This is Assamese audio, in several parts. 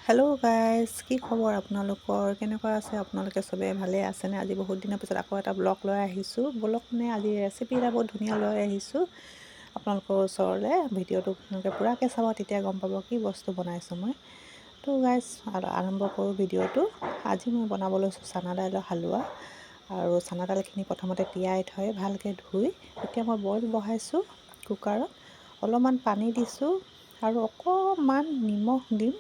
হেল্ল' গাইজ, কি খবৰ আপোনালোকৰ? কেনেকুৱা আছে আপোনালোকে? চবে ভালে আছেনে? আজি বহুত দিনৰ পিছত আকৌ এটা ব্লগ লৈ আহিছোঁ। ব্লগ মানে আজি ৰেচিপি এটা বহুত ধুনীয়া লৈ আহিছোঁ আপোনালোকৰ ওচৰলৈ। ভিডিঅ'টো আপোনালোকে পূৰাকৈ চাব, তেতিয়া গম পাব কি বস্তু বনাইছোঁ মই। তো গাইজ, আৰম্ভ কৰোঁ ভিডিঅ'টো। আজি মই বনাব লৈছোঁ চানা দাইলৰ হালোৱা। আৰু চানা দাইলখিনি প্ৰথমতে তিয়াই থৈ ভালকৈ ধুই এতিয়া মই বইল বহাইছোঁ কুকাৰত। অলপমান পানী দিছোঁ আৰু অকণমান নিমখ দিম।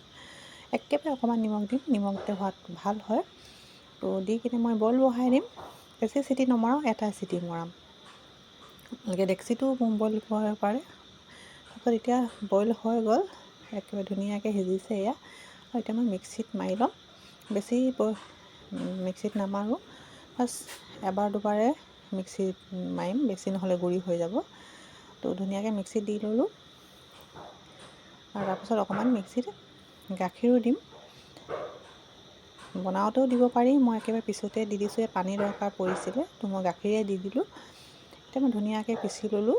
একেবাৰে অকণমান নিমখ দিম, নিমখ দিলে হোৱাত ভাল হয়। তো দি কিনে মই বইল বহাই দিম। বেছি চিটি নমৰাওঁ, এটা চিটি মৰাম। আপোনালোকে ডেক্সিটো বইল কৰিব পাৰে। তাৰপিছত এতিয়া বইল হৈ গ'ল, একেবাৰে ধুনীয়াকৈ সিজিছে এয়া। আৰু এতিয়া মই মিক্সিত মাৰি ল'ম। বেছি মিক্সিত নামাৰোঁ, বাছ এবাৰ দুবাৰে মিক্সিত মাৰিম, বেছি নহ'লে গুড়ি হৈ যাব। তো ধুনীয়াকৈ মিক্সিত দি ল'লোঁ। আৰু তাৰপিছত অকণমান মিক্সিত গাখীৰো দিম। বনাওঁতেও দিব পাৰি, মই একেবাৰে পিছতে দি দিছোঁ। পানী দৰকাৰ পৰিছিলে, তো মই গাখীৰে দি দিলোঁ। এতিয়া মই ধুনীয়াকৈ পিচি ল'লোঁ।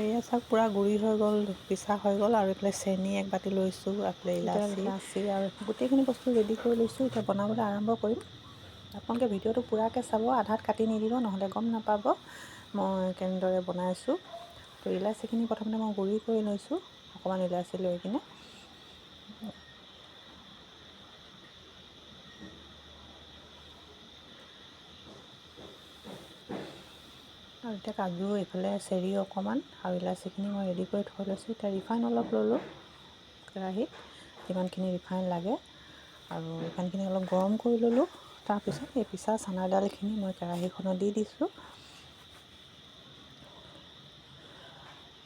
এয়া চাওক, পূৰা গুড়ি হৈ গ'ল, পিচা হৈ গ'ল। আৰু এইফালে চেনি এক বাতি লৈছোঁ, এইফালে ইলাচি আৰু গোটেইখিনি বস্তু ৰেডি কৰি লৈছোঁ। এতিয়া বনাবলৈ আৰম্ভ কৰিম। আপোনালোকে ভিডিঅ'টো পূৰাকৈ চাব, আধাত কাটি নিদিব, নহ'লে গম নাপাব মই কেনেদৰে বনাইছোঁ। তো ইলাচিখিনি প্ৰথমতে মই গুড়ি কৰি লৈছোঁ, অকণমান ইলাচি লৈ কিনে। আৰু এতিয়া কাজু, এইফালে চেৰি অকণমান আৰু ইলাচিখিনি মই ৰেডি কৰি থৈ লৈছোঁ। এতিয়া ৰিফাইন অলপ ল'লোঁ কেৰাহীত, যিমানখিনি ৰিফাইন লাগে। আৰু ৰিফাইনখিনি অলপ গৰম কৰি ল'লোঁ। তাৰপিছত এই পিচা চানা দাইলখিনি মই কেৰাহীখনত দি দিছোঁ।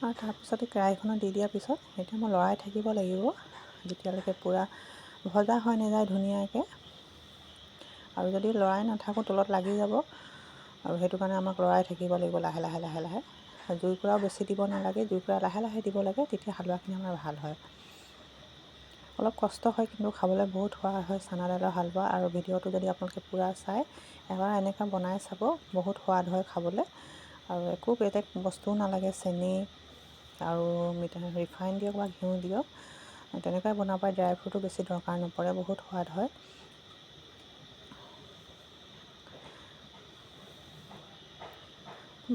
আৰু তাৰপিছতে কেৰাহীখনত দি দিয়াৰ পিছত এতিয়া মই লৰাই থাকিব লাগিব, যেতিয়ালৈকে পূৰা ভজা হৈ নাযায় ধুনীয়াকৈ। আৰু যদি লৰাই নাথাকোঁ তলত লাগি যাব, আৰু সেইটো কাৰণে আমাক লৰাই থাকিব লাগিব লাহে লাহে লাহে লাহে। জুইকুৰাও বেছি দিব নালাগে, জুইকুৰা লাহে লাহে দিব লাগে, তেতিয়া হালোৱাখিনি আমাৰ ভাল হয়। অলপ কষ্ট হয়, কিন্তু খাবলৈ বহুত সোৱাদ হয় চানা দাইলৰ হালোৱা। আৰু ভিডিঅ'টো যদি আপোনালোকে পূৰা চাই, এবাৰ এনেকৈ বনাই চাব, বহুত সোৱাদ হয় খাবলৈ। আৰু একো বেলেগ বস্তুও নালাগে, চেনি আৰু ৰিফাইন দিয়ক বা ঘিউ দিয়ক, তেনেকুৱাই বনাব পাৰে। ড্ৰাই ফ্ৰুটো বেছি দৰকাৰ নপৰে, বহুত সোৱাদ হয়।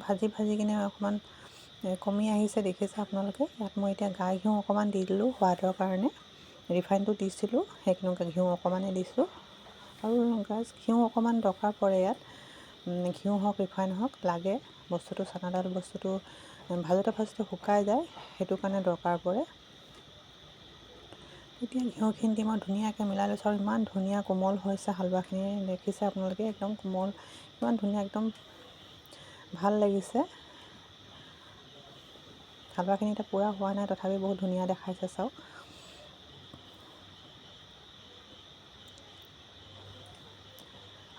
ভাজি ভাজি কিনে অকণমান কমি আহিছে, দেখিছে আপোনালোকে। ইয়াত মই এতিয়া গাই ঘিউ অকণমান দি দিলোঁ সোৱাদৰ কাৰণে। ৰিফাইনটো দিছিলোঁ, সেইখিনি ঘিউ অকণমানে দিছোঁ। আৰু ঘিউ অকণমান দৰকাৰ পৰে ইয়াত, ঘিউ হওক ৰিফাইন হওক লাগে। বস্তুটো চানা দাইল বস্তুটো ভাজোতে ভাজোতে শুকাই যায়, সেইটো কাৰণে দৰকাৰ পৰে। এতিয়া ঘিউখিনি দি মই ধুনীয়াকৈ মিলাই লৈছোঁ। আৰু ইমান ধুনীয়া কোমল হৈছে হালোৱাখিনি, দেখিছে আপোনালোকে, একদম কোমল, ইমান ধুনীয়া, একদম ভাল লাগিছে। হালোৱাখিনি এতিয়া পূৰা হোৱা নাই, তথাপি বহুত ধুনীয়া দেখাইছে চাওক।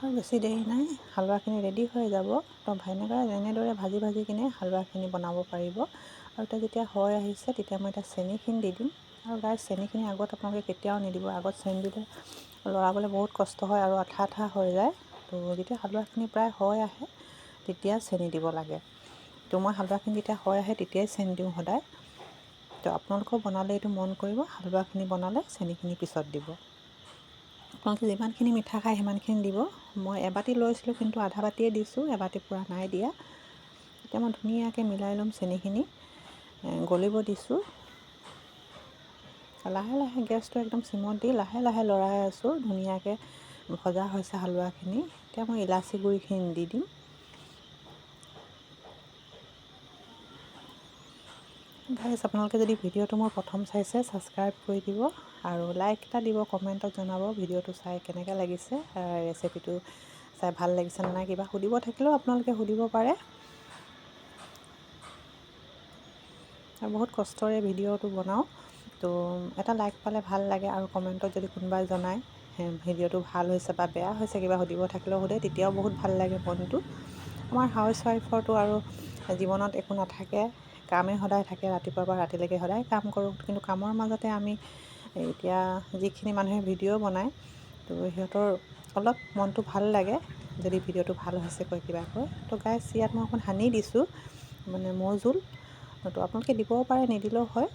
আৰু বেছি দেৰি নাই, হালোৱাখিনি ৰেডি হৈ যাব। তো এনেদৰে ভাজি ভাজি কিনে হালোৱাখিনি বনাব পাৰিব। আৰু এতিয়া যেতিয়া হৈ আহিছে, তেতিয়া মই এতিয়া চেনিখিনি দি দিম। আৰু গাইছ, চেনিখিনি আগত আপোনালোকে কেতিয়াও নিদিব। আগত চেনি দিলে লৰাবলৈ বহুত কষ্ট হয় আৰু আঠা আঠা হৈ যায়। তো যেতিয়া হালোৱাখিনি প্ৰায় হৈ আহে, তেতিয়া চেনি দিব লাগে। তো মই হালোৱাখিনি যেতিয়া হৈ আহে, তেতিয়াই চেনি দিওঁ সদায়। তো আপোনালোকেও বনালে এইটো মন কৰিব, হালোৱাখিনি বনালে চেনিখিনি পিছত দিব। আপোনালোকে যিমানখিনি মিঠা খায় সিমানখিনি দিব। মই এবাতি লৈছিলোঁ, কিন্তু আধা বাতিয়ে দিছোঁ, এবাতি পূৰা নাই দিয়া। এতিয়া মই ধুনীয়াকৈ মিলাই ল'ম, চেনিখিনি গলিব দিছোঁ। লাহে লাহে গেছটো একদম চিমত দি লাহে লাহে লৰাই আছোঁ। ধুনীয়াকৈ ভজা হৈছে হালোৱাখিনি। এতিয়া মই ইলাচি গুড়িখিনি দি দিম। গাইজ, আপোনালোকে যদি ভিডিঅ'টো মোৰ প্ৰথম চাইছে, ছাবস্ক্ৰাইব কৰি দিব আৰু লাইক এটা দিব, কমেণ্টত জনাব ভিডিঅ'টো চাই কেনেকৈ লাগিছে, ৰেচিপিটো চাই ভাল লাগিছে নে নাই। কিবা সুধিব থাকিলেও আপোনালোকে সুধিব পাৰে। আৰু বহুত কষ্টৰে ভিডিঅ'টো বনাওঁ, তো এটা লাইক পালে ভাল লাগে। আৰু কমেণ্টত যদি কোনোবাই জনায় ভিডিঅ'টো ভাল হৈছে বা বেয়া হৈছে, কিবা সুধিব থাকিলেও সোধে, তেতিয়াও বহুত ভাল লাগে মনটো। আমাৰ হাউচৱাইফৰটো আৰু জীৱনত একো নাথাকে, কামেই সদায় থাকে, ৰাতিপুৱাৰ পৰা ৰাতিলৈকে সদায় কাম কৰোঁ। কিন্তু কামৰ মাজতে আমি এতিয়া যিখিনি মানুহে ভিডিঅ' বনায়, তো সিহঁতৰ অলপ মনটো ভাল লাগে যদি ভিডিঅ'টো ভাল হৈছে কৈ কিবা কয়। তো গাইছ, ইয়াত মই অকণ সানি দিছোঁ, মানে মৌ জোল। তো আপোনালোকে দিবও পাৰে, নিদিলেও হয়।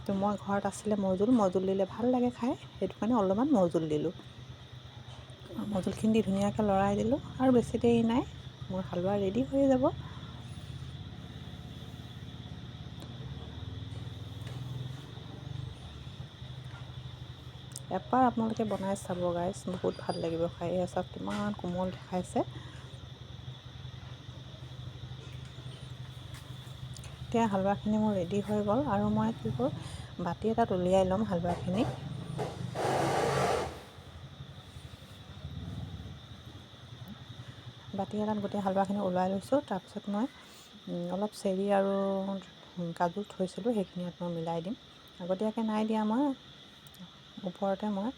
তো মই ঘৰত আছিলে মৌজোল দিলে ভাল লাগে খাই, সেইটো কাৰণে অলপমান মৌজোল দিলোঁ। মৌজোলখিনি দি ধুনীয়াকৈ লৰাই দিলোঁ আৰু বেছি দেৰি নাই, মোৰ হালোৱা ৰেডি হৈ যাব। এবাৰ আপোনালোকে বনাই চাব গাইছ, বহুত ভাল লাগিব খাই। এয়া চাওক কিমান কোমল দেখাইছে। এতিয়া হালোৱাখিনি মোৰ ৰেডি হৈ গ'ল আৰু মই কি কৰোঁ, বাতি এটাত উলিয়াই ল'ম হালোৱাখিনি। বাতি এটাত গোটেই হালোৱাখিনি ওলাই লৈছোঁ। তাৰপিছত মই অলপ চেৰি আৰু কাজু থৈছিলোঁ, সেইখিনি মই মিলাই দিম। আগতীয়াকৈ নাই দিয়া, মই ওপৰতে মই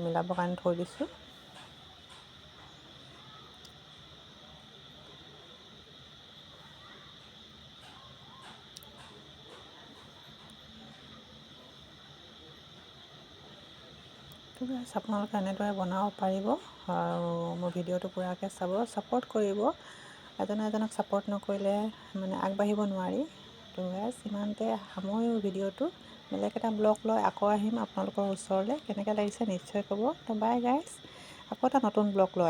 মিলাবৰ কাৰণে থৈ দিছোঁ। আপোনালোকে এনেদৰে বনাব পাৰিব আৰু মোৰ ভিডিঅ'টো পূৰাকৈ চাব, ছাপোৰ্ট কৰিব। এজনে এজনক ছাপোৰ্ট নকৰিলে মানে আগবাঢ়িব নোৱাৰি। তো গাইছ, ইমানতে সামৰিও ভিডিঅ'টো। বেলেগ এটা ব্লগ লৈ আকৌ আহিম আপোনালোকৰ ওচৰলৈ। কেনেকৈ লাগিছে নিশ্চয় ক'ব। তো বাই গাইছ, আকৌ এটা নতুন ব্লগ লৈ